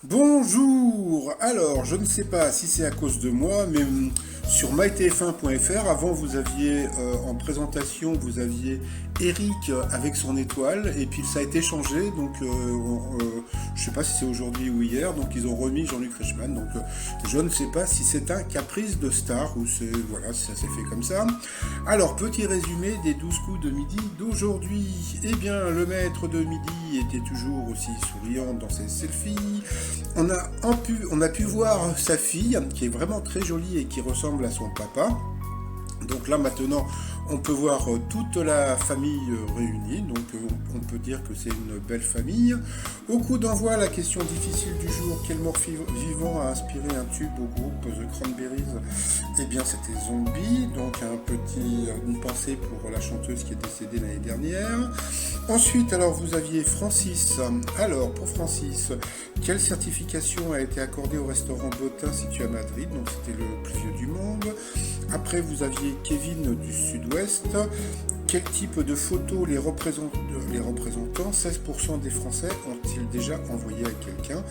Bonjour! Alors, je ne sais pas si c'est à cause de moi, mais sur mytf1.fr, avant vous aviez en présentation, vous aviez Eric avec son étoile, et puis ça a été changé, donc je ne sais pas si c'est aujourd'hui ou hier, donc ils ont remis Jean-Luc Reichmann, donc je ne sais pas si c'est un caprice de star ou c'est, voilà, ça s'est fait comme ça. Alors, petit résumé des 12 coups de midi d'aujourd'hui. Eh bien, le maître de midi était toujours aussi souriant dans ses selfies. On a pu voir sa fille, qui est vraiment très jolie et qui ressemble à son papa. Donc là maintenant, on peut voir toute la famille réunie, donc on peut dire que c'est une belle famille. Au coup d'envoi, la question difficile du jour, quel mort vivant a inspiré un tube au groupe The Cranberries? Eh bien c'était Zombie, donc une pensée pour la chanteuse qui est décédée l'année dernière. Ensuite, alors vous aviez Francis. Alors pour Francis, quelle certification a été accordée au restaurant Botin situé à Madrid? Donc c'était le plus vieux du monde. Après, vous aviez Kevin du Sud-Ouest. Quel type de photos les représentants 16% des Français ont-ils déjà envoyé à quelqu'un?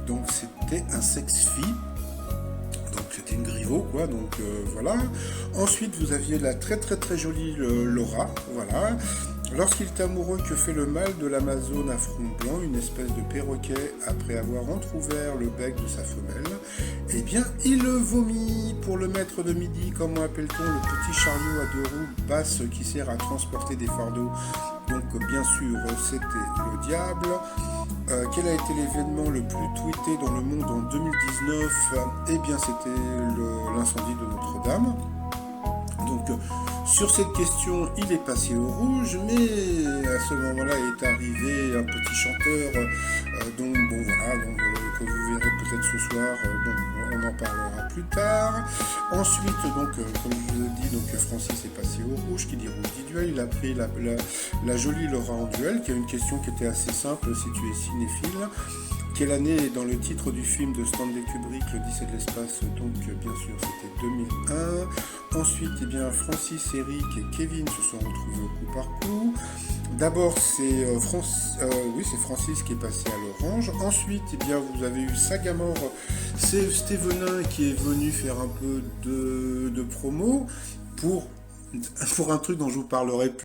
Donc c'était un sex-fi. Donc c'était une griot, quoi, donc voilà. Ensuite, vous aviez la très très très jolie Laura, voilà. Lorsqu'il est amoureux, que fait le mâle de l'Amazone à front blanc, une espèce de perroquet, après avoir entrouvert le bec de sa femelle? Eh bien, il le vomit. Pour le maître de midi, comment appelle-t-on le petit chariot à deux roues basses qui sert à transporter des fardeaux? Donc, bien sûr, c'était le diable. Quel a été l'événement le plus tweeté dans le monde en 2019? Eh bien, c'était l'incendie de Notre-Dame. Donc, sur cette question, il est passé au rouge, mais à ce moment-là est arrivé un petit chanteur, dont, bon, voilà, donc, que vous verrez peut-être ce soir. Bon, on en parlera plus tard. Ensuite, donc, comme je vous ai dit, donc, Francis est passé au rouge, qui dit rouge dit duel. Il a pris la jolie Laura en duel, qui a une question qui était assez simple si tu es cinéphile. Quelle année est dans le titre du film de Stanley Kubrick, l'Odyssée de l'espace? Donc bien sûr c'était 2001. Ensuite, eh bien, Francis, Eric et Kevin se sont retrouvés au coup par coup. D'abord c'est Francis qui est passé à l'orange. Ensuite, eh bien, vous avez eu Sagamore, c'est Stevenin qui est venu faire un peu de promo pour un truc dont je vous parlerai plus.